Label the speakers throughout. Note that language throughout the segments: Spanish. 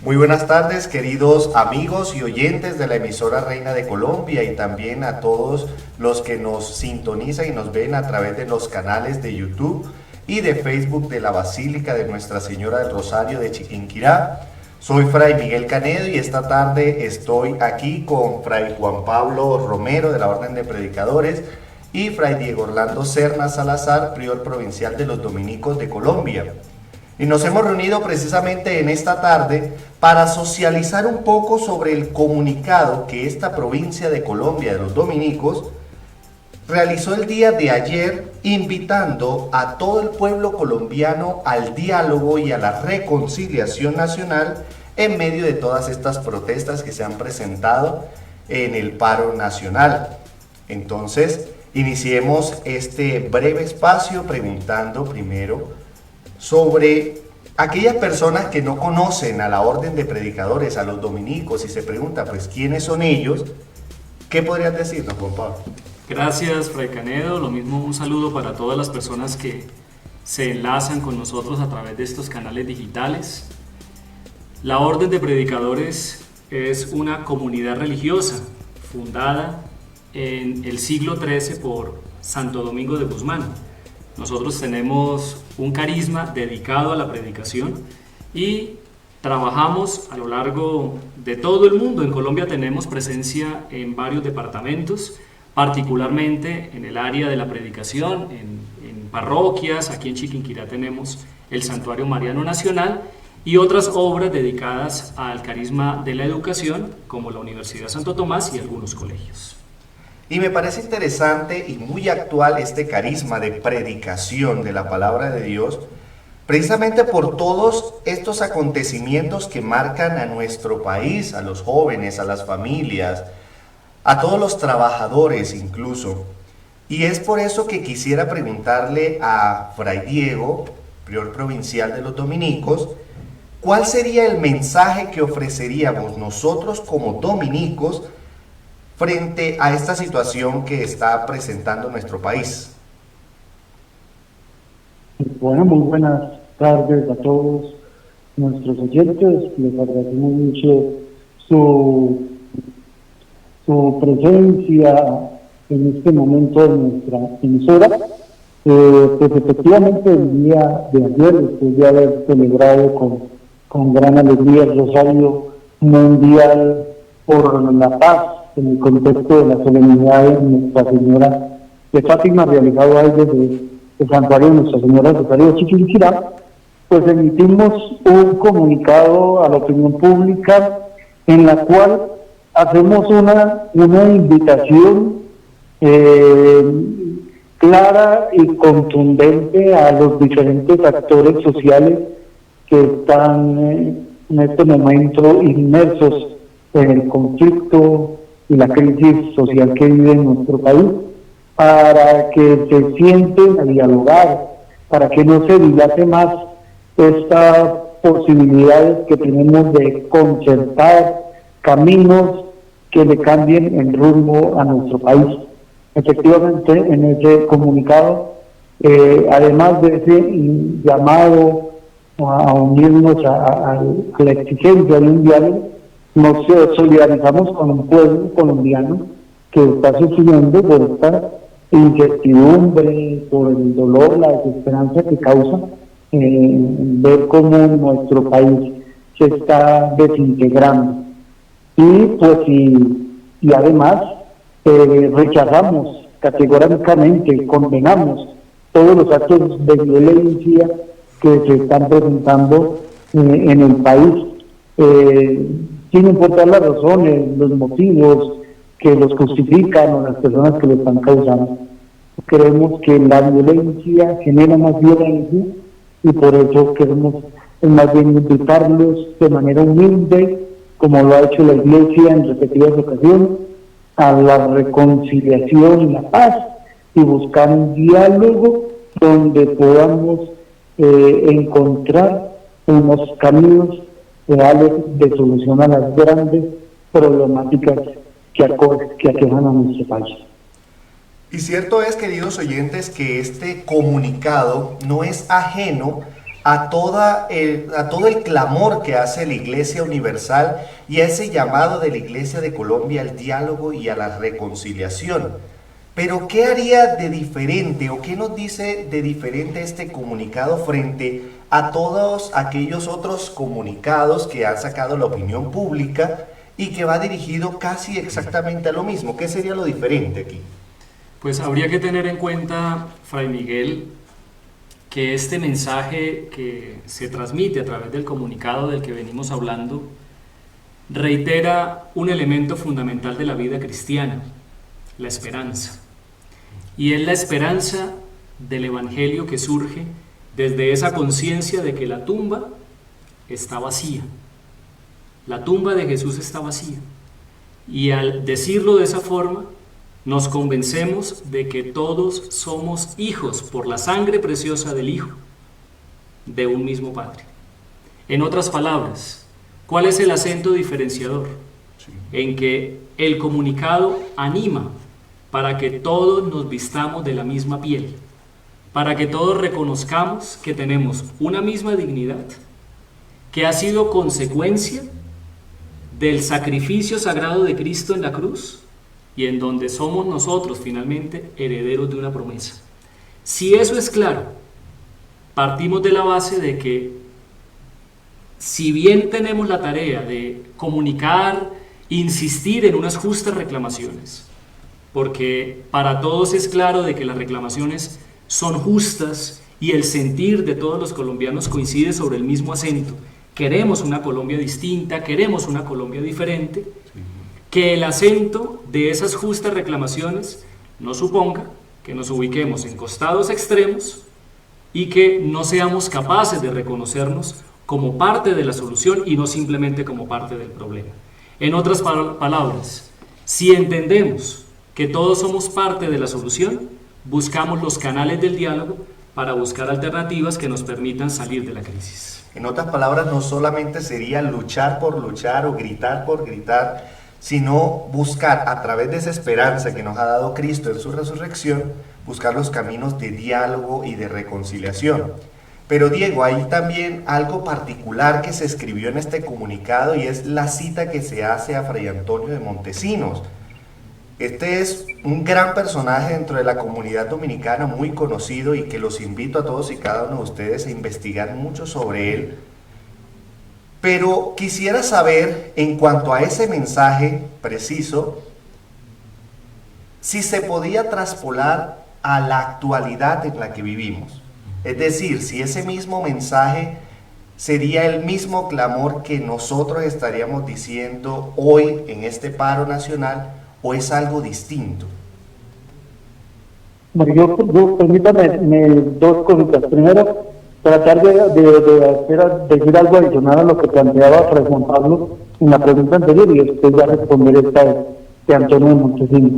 Speaker 1: Muy buenas tardes, queridos amigos y oyentes de la emisora Reina de Colombia, y también a todos los que nos sintonizan y nos ven a través de los canales de YouTube y de Facebook de la Basílica de Nuestra Señora del Rosario de Chiquinquirá. Soy Fray Miguel Canedo y esta tarde estoy aquí con Fray Juan Pablo Romero de la Orden de Predicadores y Fray Diego Orlando Serna Salazar, prior provincial de los Dominicos de Colombia. Y nos hemos reunido precisamente en esta tarde para socializar un poco sobre el comunicado que esta provincia de Colombia de los Dominicos realizó el día de ayer, invitando a todo el pueblo colombiano al diálogo y a la reconciliación nacional en medio de todas estas protestas que se han presentado en el paro nacional. Entonces, iniciemos este breve espacio preguntando primero sobre aquellas personas que no conocen a la Orden de Predicadores, a los dominicos, y se pregunta, pues, ¿quiénes son ellos? ¿Qué podrías decirnos, Juan Pablo?
Speaker 2: Gracias, Fray Canedo. Lo mismo, un saludo para todas las personas que se enlazan con nosotros a través de estos canales digitales. La Orden de Predicadores es una comunidad religiosa fundada en el siglo XIII por Santo Domingo de Guzmán. Nosotros tenemos un carisma dedicado a la predicación y trabajamos a lo largo de todo el mundo. En Colombia tenemos presencia en varios departamentos, particularmente en el área de la predicación, en parroquias. Aquí en Chiquinquirá tenemos el Santuario Mariano Nacional y otras obras dedicadas al carisma de la educación, como la Universidad Santo Tomás y algunos colegios.
Speaker 1: Y me parece interesante y muy actual este carisma de predicación de la palabra de Dios, precisamente por todos estos acontecimientos que marcan a nuestro país, a los jóvenes, a las familias, a todos los trabajadores incluso. Y es por eso que quisiera preguntarle a Fray Diego, prior provincial de los dominicos, ¿cuál sería el mensaje que ofreceríamos nosotros como dominicos frente a esta situación que está presentando nuestro país?
Speaker 3: Bueno, muy buenas tardes a todos nuestros oyentes. Les agradecemos mucho su presencia en este momento en nuestra emisora. Pues efectivamente el día de ayer, después de haber celebrado con gran alegría el Rosario Mundial por la Paz, en el contexto de la solemnidad de Nuestra Señora de Fátima, realizado ahí desde el Santuario de Nuestra Señora de Rosario de Chiquinquirá, pues emitimos un comunicado a la opinión pública en la cual hacemos una invitación clara y contundente a los diferentes actores sociales que están en este momento inmersos en el conflicto y la crisis social que vive en nuestro país, para que se sienten a dialogar, para que no se dilate más estas posibilidades que tenemos de concertar caminos que le cambien el rumbo a nuestro país. Efectivamente, en ese comunicado, además de ese llamado a unirnos a la exigencia de un diálogo, nos solidarizamos con un pueblo colombiano que está sufriendo por esta incertidumbre, por el dolor, la desesperanza que causa ver cómo nuestro país se está desintegrando. Y pues y además rechazamos categóricamente, condenamos todos los actos de violencia que se están presentando en el país, sin importar las razones, los motivos que los justifican o las personas que lo están causando. Creemos que la violencia genera más violencia y por eso queremos más bien invitarlos de manera humilde, como lo ha hecho la Iglesia en repetidas ocasiones, a la reconciliación y la paz, y buscar un diálogo donde podamos encontrar unos caminos reales de solución a las grandes problemáticas que aquejan a nuestro país.
Speaker 1: Y cierto es, queridos oyentes, que este comunicado no es ajeno a todo el clamor que hace la Iglesia Universal y a ese llamado de la Iglesia de Colombia al diálogo y a la reconciliación. Pero ¿qué haría de diferente o qué nos dice de diferente este comunicado frente a todos aquellos otros comunicados que han sacado la opinión pública y que va dirigido casi exactamente a lo mismo? ¿Qué sería lo diferente aquí?
Speaker 2: Pues habría que tener en cuenta, Fray Miguel, que este mensaje que se transmite a través del comunicado del que venimos hablando reitera un elemento fundamental de la vida cristiana, la esperanza. Y es la esperanza del Evangelio que surge desde esa conciencia de que la tumba está vacía. La tumba de Jesús está vacía. Y al decirlo de esa forma, nos convencemos de que todos somos hijos por la sangre preciosa del Hijo de un mismo Padre. En otras palabras, ¿cuál es el acento diferenciador? En que el comunicado anima para que todos nos vistamos de la misma piel, para que todos reconozcamos que tenemos una misma dignidad, que ha sido consecuencia del sacrificio sagrado de Cristo en la cruz y en donde somos nosotros finalmente herederos de una promesa. Si eso es claro, partimos de la base de que si bien tenemos la tarea de comunicar, insistir en unas justas reclamaciones, porque para todos es claro de que las reclamaciones son justas y el sentir de todos los colombianos coincide sobre el mismo acento. Queremos una Colombia distinta, queremos una Colombia diferente, que el acento de esas justas reclamaciones no suponga que nos ubiquemos en costados extremos y que no seamos capaces de reconocernos como parte de la solución y no simplemente como parte del problema. En otras palabras, si entendemos que todos somos parte de la solución, buscamos los canales del diálogo para buscar alternativas que nos permitan salir de la crisis.
Speaker 1: En otras palabras, no solamente sería luchar por luchar o gritar por gritar, sino buscar a través de esa esperanza que nos ha dado Cristo en su resurrección, buscar los caminos de diálogo y de reconciliación. Pero Diego, hay también algo particular que se escribió en este comunicado y es la cita que se hace a Fray Antonio de Montesinos. Este es un gran personaje dentro de la comunidad dominicana, muy conocido, y que los invito a todos y cada uno de ustedes a investigar mucho sobre él. Pero quisiera saber, en cuanto a ese mensaje preciso, si se podía traspolar a la actualidad en la que vivimos. Es decir, si ese mismo mensaje sería el mismo clamor que nosotros estaríamos diciendo hoy en este paro nacional, ¿o es algo distinto?
Speaker 3: Bueno, yo permítame dos cositas. Primero, tratar de decir algo adicional a lo que planteaba Fray Juan Pablo en la pregunta anterior y después ya responder esta de Antonio de Montesinos.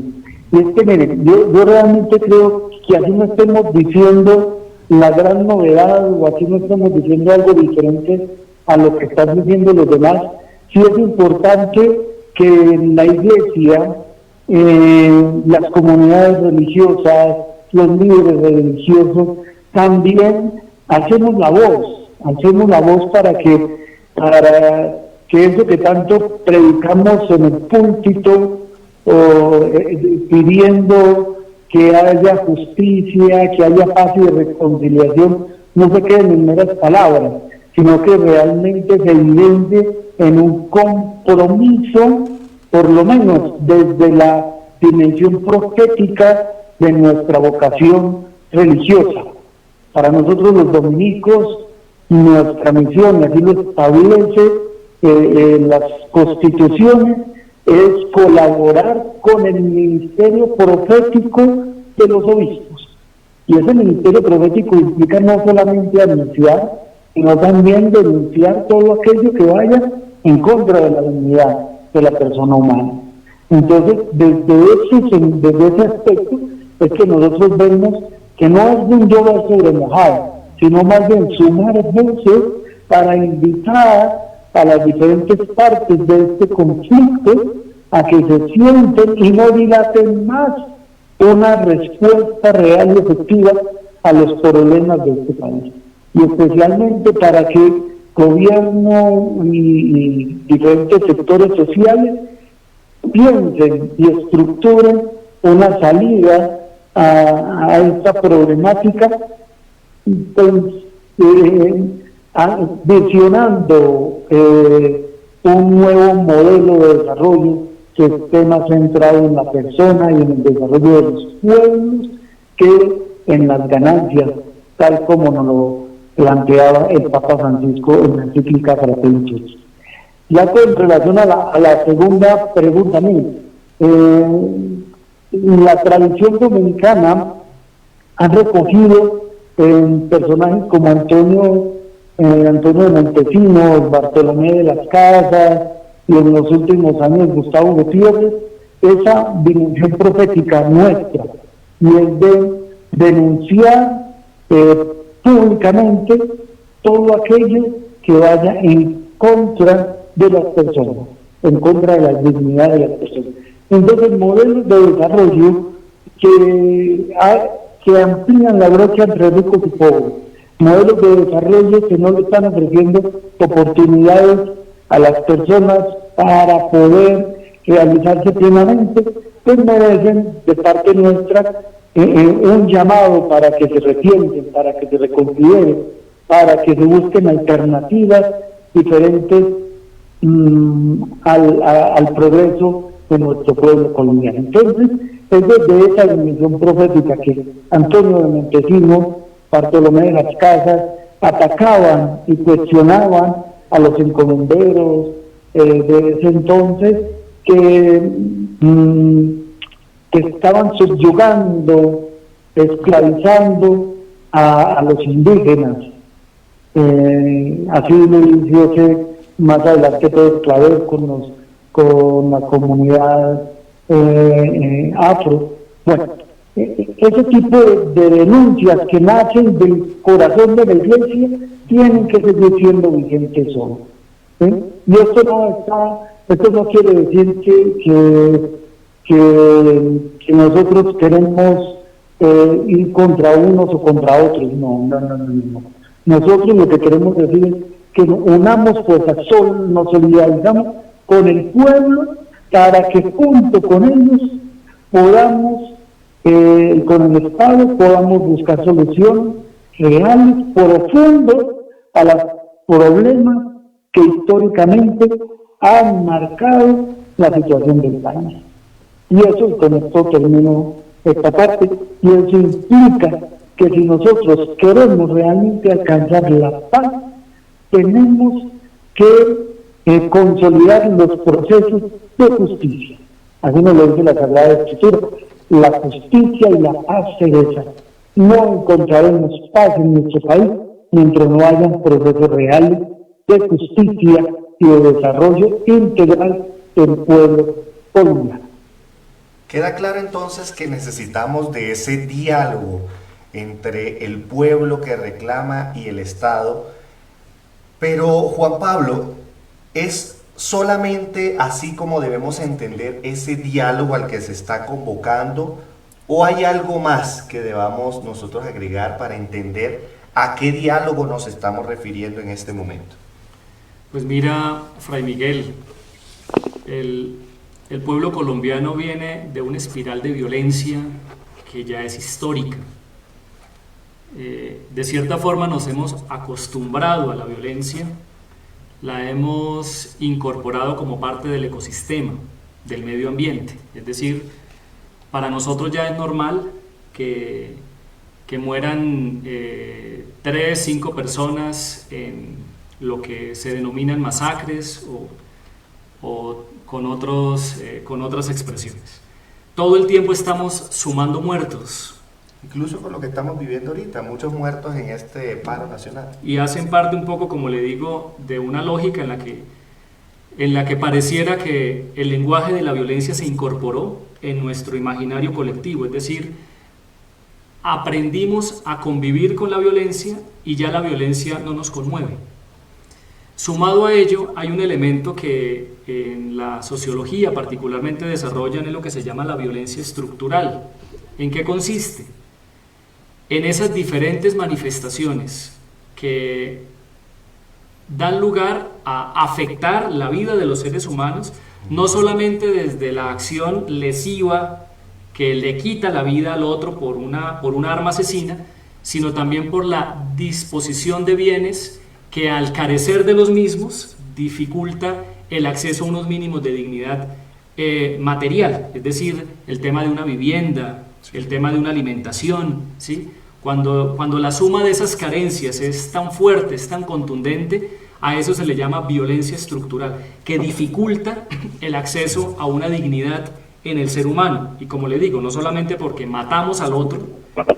Speaker 3: Y es que, miren, yo realmente creo que así no estemos diciendo la gran novedad o así no estamos diciendo algo diferente a lo que están diciendo los demás. Sí es importante que en la Iglesia, las comunidades religiosas, los líderes religiosos, también hacemos la voz para que eso que tanto predicamos en el púlpito, pidiendo que haya justicia, que haya paz y reconciliación, no se queden en meras palabras, sino que realmente se evidencie en un compromiso, por lo menos desde la dimensión profética de nuestra vocación religiosa. Para nosotros los dominicos, nuestra misión, así lo establece las constituciones, es colaborar con el ministerio profético de los obispos. Y ese ministerio profético implica no solamente anunciar, sino también denunciar todo aquello que vaya en contra de la dignidad de la persona humana. Entonces, desde ese aspecto, es que nosotros vemos que no es de un llover sobre mojado, sino más bien sumar voces para invitar a las diferentes partes de este conflicto a que se sienten y no dilaten más una respuesta real y efectiva a los problemas de este país. y especialmente para que gobierno y diferentes sectores sociales piensen y estructuren una salida a esta problemática, pues, visionando un nuevo modelo de desarrollo que esté más centrado en la persona y en el desarrollo de los pueblos que en las ganancias, tal como nos lo planteaba el Papa Francisco en la encíclica Fratelli Tutti. Ya con relación a la segunda pregunta mía, la tradición dominicana ha recogido personajes como Antonio de Montesinos, Bartolomé de las Casas y en los últimos años Gustavo Gutiérrez, esa dimensión profética nuestra, y es de denunciar públicamente todo aquello que vaya en contra de las personas, en contra de la dignidad de las personas. Entonces, modelos de desarrollo que amplían la brecha entre ricos y pobres, modelos de desarrollo que no le están ofreciendo oportunidades a las personas para poder realizarse plenamente, pues merecen de parte nuestra un llamado para que se repiensen, para que se reconsideren, para que se busquen alternativas diferentes al progreso de nuestro pueblo colombiano. Entonces, es desde esa dimensión profética que Antonio de Montesinos, Bartolomé de las Casas atacaban y cuestionaban a los encomenderos de ese entonces que estaban subyugando, esclavizando a los indígenas. Así lo dice más adelante Pedro Claver con la comunidad afro. Bueno, ese tipo de denuncias que nacen del corazón de la Iglesia tienen que seguir siendo vigentes hoy. Y esto no quiere decir que nosotros queremos ir contra unos o contra otros. No. Nosotros lo que queremos decir es que unamos fuerzas, nos solidarizamos con el pueblo para que junto con ellos podamos, con el Estado, podamos buscar soluciones reales, profundas a los problemas que históricamente han marcado la situación del país. Y eso, con esto termino esta parte, y eso implica que si nosotros queremos realmente alcanzar la paz, tenemos que consolidar los procesos de justicia. Así nos lo dice la Sagrada Escritura: la justicia y la paz se besan. No encontraremos paz en nuestro país mientras no hayan procesos reales de justicia y de desarrollo integral del pueblo colombiano.
Speaker 1: Queda claro entonces que necesitamos de ese diálogo entre el pueblo que reclama y el Estado. Pero Juan Pablo, ¿es solamente así como debemos entender ese diálogo al que se está convocando, o hay algo más que debamos nosotros agregar para entender a qué diálogo nos estamos refiriendo en este momento?
Speaker 2: Pues mira, Fray Miguel, el pueblo colombiano viene de una espiral de violencia que ya es histórica. De cierta forma nos hemos acostumbrado a la violencia, la hemos incorporado como parte del ecosistema, del medio ambiente. Es decir, para nosotros ya es normal que mueran 3, 5 personas en lo que se denominan masacres o con otras expresiones. Todo el tiempo estamos sumando muertos.
Speaker 1: Incluso con lo que estamos viviendo ahorita, muchos muertos en este paro nacional.
Speaker 2: Y hacen parte un poco, como le digo, de una lógica en la que pareciera que el lenguaje de la violencia se incorporó en nuestro imaginario colectivo. Es decir, aprendimos a convivir con la violencia y ya la violencia no nos conmueve. Sumado a ello, hay un elemento que en la sociología particularmente desarrollan, es lo que se llama la violencia estructural. ¿En qué consiste? En esas diferentes manifestaciones que dan lugar a afectar la vida de los seres humanos, no solamente desde la acción lesiva que le quita la vida al otro por una arma asesina, sino también por la disposición de bienes que, al carecer de los mismos, dificulta el acceso a unos mínimos de dignidad material, es decir, el tema de una vivienda, el tema de una alimentación, ¿sí? Cuando la suma de esas carencias es tan fuerte, es tan contundente, a eso se le llama violencia estructural, que dificulta el acceso a una dignidad en el ser humano. Y como le digo, no solamente porque matamos al otro,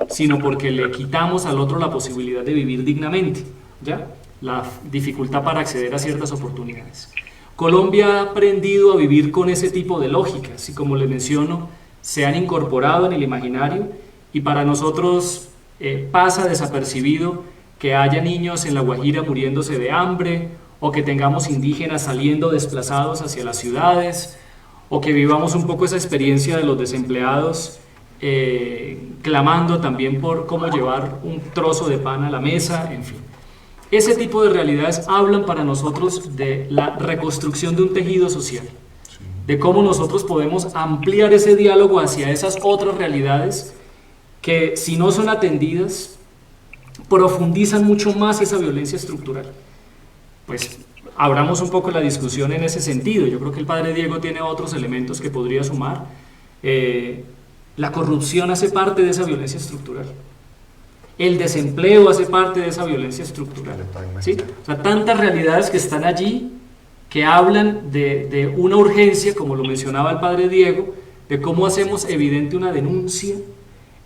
Speaker 2: sino porque le quitamos al otro la posibilidad de vivir dignamente, ¿ya? La dificultad para acceder a ciertas oportunidades. Colombia ha aprendido a vivir con ese tipo de lógicas y, como le menciono, se han incorporado en el imaginario, y para nosotros pasa desapercibido que haya niños en La Guajira muriéndose de hambre, o que tengamos indígenas saliendo desplazados hacia las ciudades, o que vivamos un poco esa experiencia de los desempleados clamando también por cómo llevar un trozo de pan a la mesa, en fin. Ese tipo de realidades hablan para nosotros de la reconstrucción de un tejido social, de cómo nosotros podemos ampliar ese diálogo hacia esas otras realidades que, si no son atendidas, profundizan mucho más esa violencia estructural. Pues abramos un poco la discusión en ese sentido. Yo creo que el padre Diego tiene otros elementos que podría sumar. La corrupción hace parte de esa violencia estructural. El desempleo hace parte de esa violencia estructural, ¿sí? O sea, tantas realidades que están allí, que hablan de una urgencia, como lo mencionaba el padre Diego, de cómo hacemos evidente una denuncia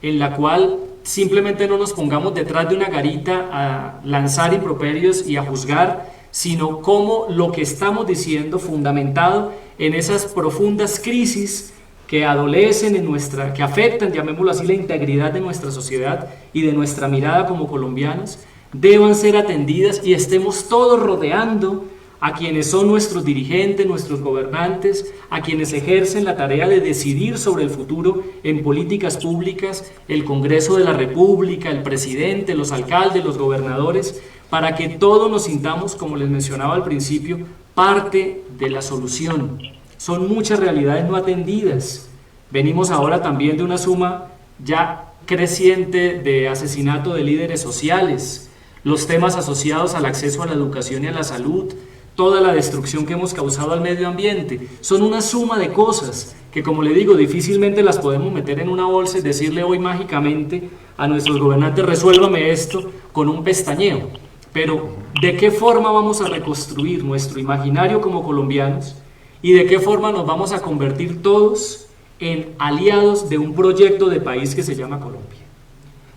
Speaker 2: en la cual simplemente no nos pongamos detrás de una garita a lanzar improperios y a juzgar, sino cómo lo que estamos diciendo, fundamentado en esas profundas crisis que adolecen que afectan, llamémoslo así, la integridad de nuestra sociedad y de nuestra mirada como colombianos, deban ser atendidas, y estemos todos rodeando a quienes son nuestros dirigentes, nuestros gobernantes, a quienes ejercen la tarea de decidir sobre el futuro en políticas públicas, el Congreso de la República, el presidente, los alcaldes, los gobernadores, para que todos nos sintamos, como les mencionaba al principio, parte de la solución. Son muchas realidades no atendidas. Venimos ahora también de una suma ya creciente de asesinato de líderes sociales, los temas asociados al acceso a la educación y a la salud, toda la destrucción que hemos causado al medio ambiente. Son una suma de cosas que, como le digo, difícilmente las podemos meter en una bolsa y decirle hoy mágicamente a nuestros gobernantes: resuélvame esto con un pestañeo. Pero ¿de qué forma vamos a reconstruir nuestro imaginario como colombianos? ¿Y de qué forma nos vamos a convertir todos en aliados de un proyecto de país que se llama Colombia?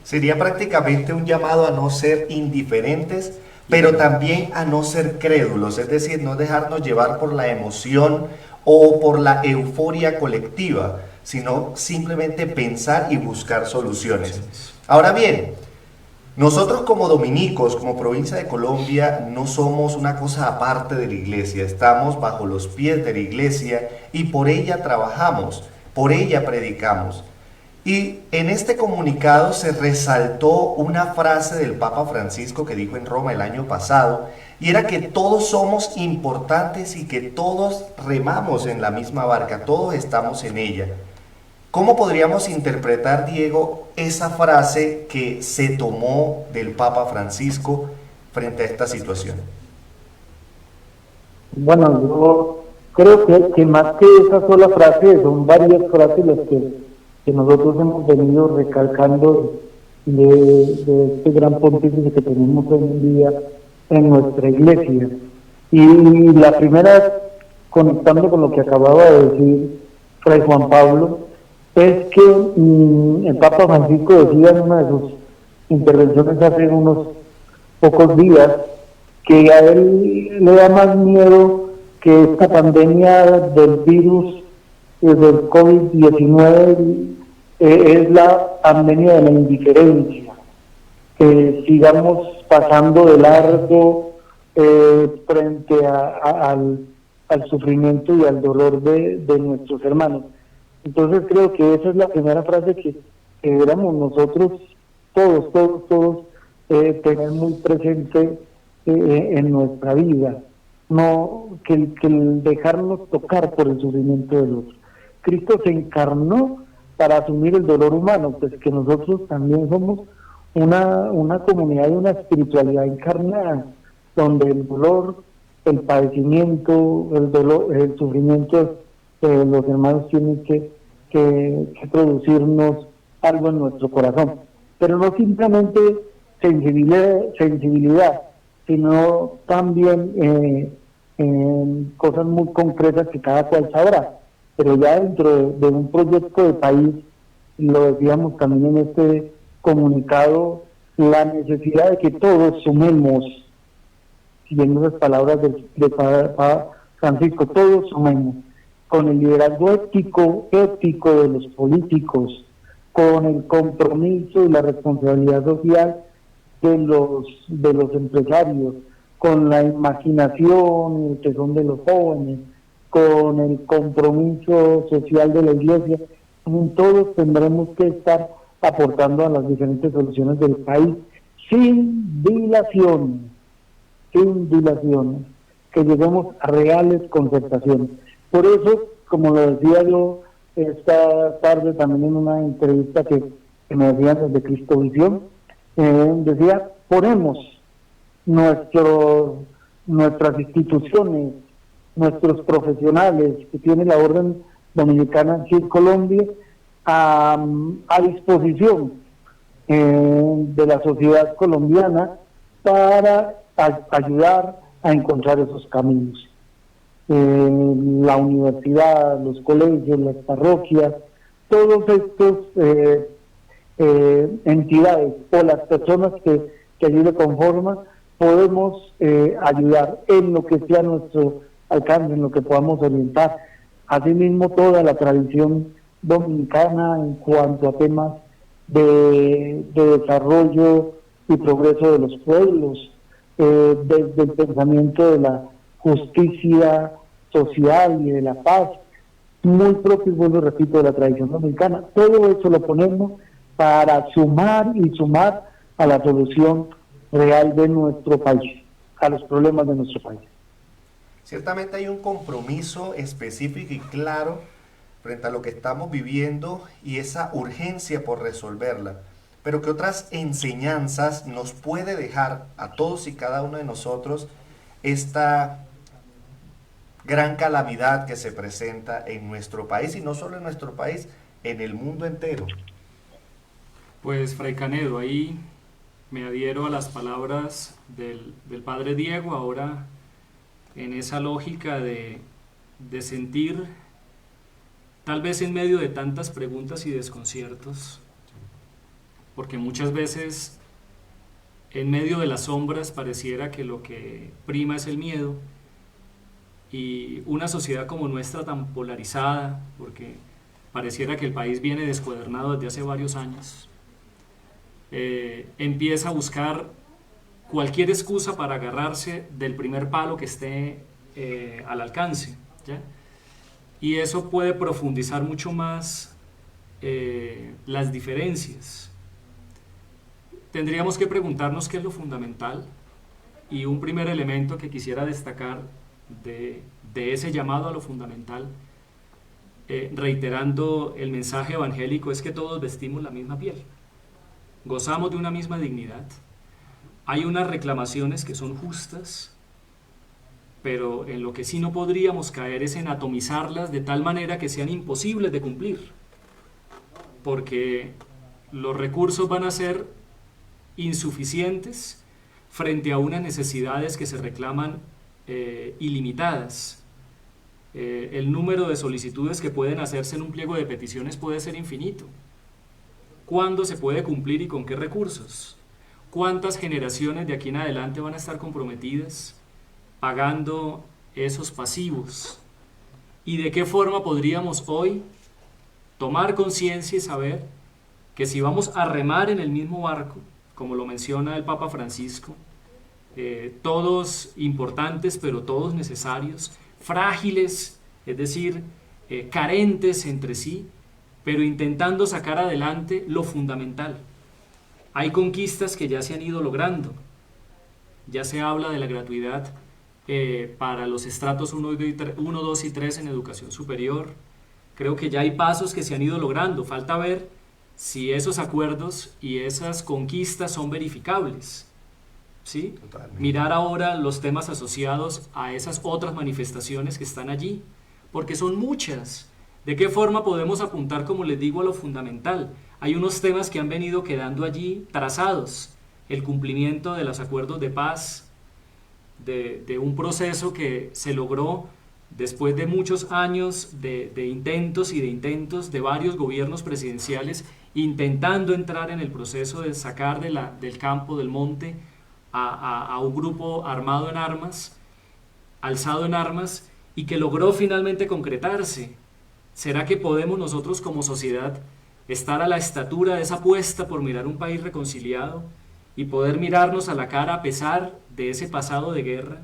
Speaker 1: Sería prácticamente un llamado a no ser indiferentes, pero también a no ser crédulos, es decir, no dejarnos llevar por la emoción o por la euforia colectiva, sino simplemente pensar y buscar soluciones. Ahora bien, nosotros como dominicos, como provincia de Colombia, no somos una cosa aparte de la iglesia, estamos bajo los pies de la iglesia y por ella trabajamos, por ella predicamos. Y en este comunicado se resaltó una frase del Papa Francisco que dijo en Roma el año pasado, y era que todos somos importantes y que todos remamos en la misma barca, todos estamos en ella. ¿Cómo podríamos interpretar, Diego, esa frase que se tomó del Papa Francisco frente a esta situación?
Speaker 3: Bueno, yo creo que más que esa sola frase, son varias frases las que nosotros hemos venido recalcando de este gran pontífice que tenemos hoy en día en nuestra iglesia. Y la primera, conectando con lo que acababa de decir Fray Juan Pablo, es que el Papa Francisco decía en una de sus intervenciones hace unos pocos días que a él le da más miedo que esta pandemia del virus del COVID-19 es la pandemia de la indiferencia, que sigamos pasando de largo frente al sufrimiento y al dolor de nuestros hermanos. Entonces creo que esa es la primera frase que deberíamos nosotros, todos, tener muy presente en nuestra vida, no que el dejarnos tocar por el sufrimiento del otro. Cristo se encarnó para asumir el dolor humano, pues que nosotros también somos una comunidad y una espiritualidad encarnada, donde el dolor, el padecimiento, el dolor, el sufrimiento de los hermanos tienen que producirnos algo en nuestro corazón. Pero no simplemente sensibilidad, sino también cosas muy concretas que cada cual sabrá. Pero ya dentro de un proyecto de país, lo decíamos también en este comunicado, la necesidad de que todos sumemos, siguiendo las palabras de Papa Francisco, todos sumemos, con el liderazgo ético de los políticos, con el compromiso y la responsabilidad social de los empresarios, con la imaginación y el tesón de los jóvenes, con el compromiso social de la Iglesia. Todos tendremos que estar aportando a las diferentes soluciones del país sin dilaciones, que lleguemos a reales concertaciones. Por eso, como lo decía yo esta tarde también en una entrevista que me decían desde Cristovisión, decía, ponemos nuestras instituciones, nuestros profesionales que tiene la Orden Dominicana aquí en Colombia a disposición de la sociedad colombiana para ayudar a encontrar esos caminos. La universidad, los colegios, las parroquias, todos estos entidades o las personas que allí le conforman, podemos ayudar en lo que sea nuestro alcance, en lo que podamos orientar. Asimismo, toda la tradición dominicana en cuanto a temas de desarrollo y progreso de los pueblos, desde el pensamiento de la justicia social y de la paz, muy propio, vuelvo repito, de la tradición dominicana. Todo eso lo ponemos para sumar a la solución real de nuestro país, a los problemas de nuestro país.
Speaker 1: Ciertamente hay un compromiso específico y claro frente a lo que estamos viviendo y esa urgencia por resolverla. Pero ¿qué otras enseñanzas nos puede dejar a todos y cada uno de nosotros esta gran calamidad que se presenta en nuestro país, y no solo en nuestro país, en el mundo entero?
Speaker 2: Pues, Fray Canedo, ahí me adhiero a las palabras del Padre Diego, ahora en esa lógica de sentir, tal vez en medio de tantas preguntas y desconciertos, porque muchas veces en medio de las sombras pareciera que lo que prima es el miedo, y una sociedad como nuestra tan polarizada, porque pareciera que el país viene descuadernado desde hace varios años, empieza a buscar cualquier excusa para agarrarse del primer palo que esté al alcance, ¿ya? Y eso puede profundizar mucho más las diferencias. Tendríamos que preguntarnos qué es lo fundamental, y un primer elemento que quisiera destacar de ese llamado a lo fundamental, reiterando el mensaje evangélico, es que todos vestimos la misma piel, gozamos de una misma dignidad. Hay unas reclamaciones que son justas, pero en lo que sí no podríamos caer es en atomizarlas de tal manera que sean imposibles de cumplir, porque los recursos van a ser insuficientes frente a unas necesidades que se reclaman ilimitadas. El número de solicitudes que pueden hacerse en un pliego de peticiones puede ser infinito. ¿Cuándo se puede cumplir y con qué recursos? ¿Cuántas generaciones de aquí en adelante van a estar comprometidas pagando esos pasivos? ¿Y de qué forma podríamos hoy tomar conciencia y saber que si vamos a remar en el mismo barco, como lo menciona el Papa Francisco, todos importantes pero todos necesarios, frágiles, es decir, carentes entre sí, pero intentando sacar adelante lo fundamental, Hay conquistas que ya se han ido logrando. Ya se habla de la gratuidad para los estratos 1, 2 y 3 en educación superior. Creo que ya hay pasos que se han ido logrando. Falta ver si esos acuerdos y esas conquistas son verificables. ¿Sí?
Speaker 1: Totalmente.
Speaker 2: Mirar ahora los temas asociados a esas otras manifestaciones que están allí, porque son muchas. ¿De qué forma podemos apuntar, como les digo, a lo fundamental? Hay unos temas que han venido quedando allí trazados. El cumplimiento de los acuerdos de paz, de un proceso que se logró después de muchos años de intentos y de intentos de varios gobiernos presidenciales intentando entrar en el proceso de sacar del campo, del monte, a un grupo armado en armas, alzado en armas, y que logró finalmente concretarse. ¿Será que podemos nosotros como sociedad estar a la estatura de esa apuesta por mirar un país reconciliado y poder mirarnos a la cara a pesar de ese pasado de guerra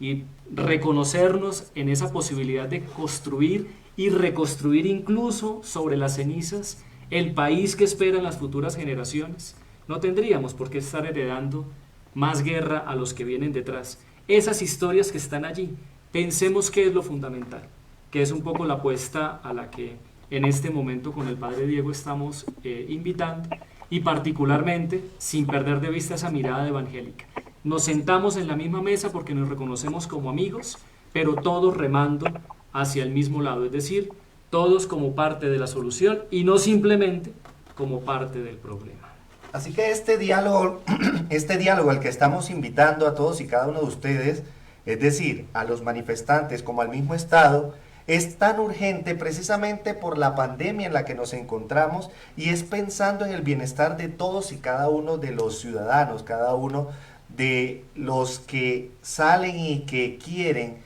Speaker 2: y reconocernos en esa posibilidad de construir y reconstruir incluso sobre las cenizas el país que esperan las futuras generaciones? No tendríamos por qué estar heredando más guerra a los que vienen detrás. Esas historias que están allí, pensemos qué es lo fundamental, que es un poco la apuesta a la que en este momento con el Padre Diego estamos invitando, y particularmente sin perder de vista esa mirada evangélica. Nos sentamos en la misma mesa porque nos reconocemos como amigos, pero todos remando hacia el mismo lado, es decir, todos como parte de la solución y no simplemente como parte del problema.
Speaker 1: Así que este diálogo al que estamos invitando a todos y cada uno de ustedes, es decir, a los manifestantes como al mismo Estado, es tan urgente precisamente por la pandemia en la que nos encontramos, y es pensando en el bienestar de todos y cada uno de los ciudadanos, cada uno de los que salen y que quieren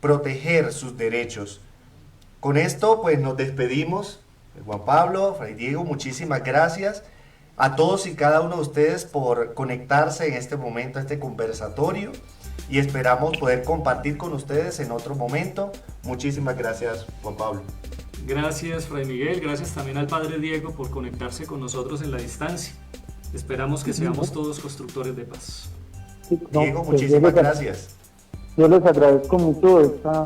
Speaker 1: proteger sus derechos. Con esto pues nos despedimos. Juan Pablo, Fray Diego, muchísimas gracias a todos y cada uno de ustedes por conectarse en este momento a este conversatorio, y esperamos poder compartir con ustedes en otro momento. Muchísimas gracias, Juan Pablo.
Speaker 2: Gracias, Fray Miguel. Gracias también al Padre Diego por conectarse con nosotros en la distancia. Esperamos que seamos todos constructores de paz.
Speaker 1: Diego, muchísimas gracias.
Speaker 3: Yo les agradezco mucho esta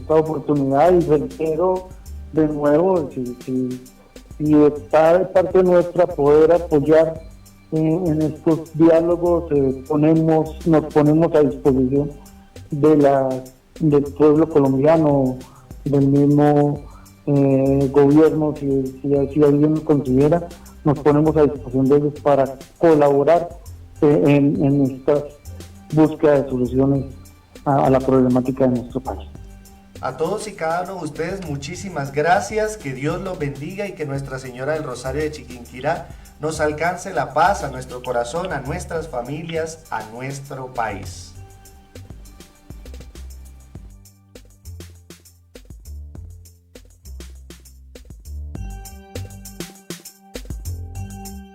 Speaker 3: oportunidad, y reitero de nuevo, si está de parte nuestra poder apoyar en estos diálogos, nos ponemos a disposición del pueblo colombiano, del mismo gobierno, si alguien lo considera, nos ponemos a disposición de ellos para colaborar en esta búsqueda de soluciones a la problemática de nuestro país.
Speaker 1: A todos y cada uno de ustedes, muchísimas gracias, que Dios los bendiga y que Nuestra Señora del Rosario de Chiquinquirá nos alcance la paz a nuestro corazón, a nuestras familias, a nuestro país.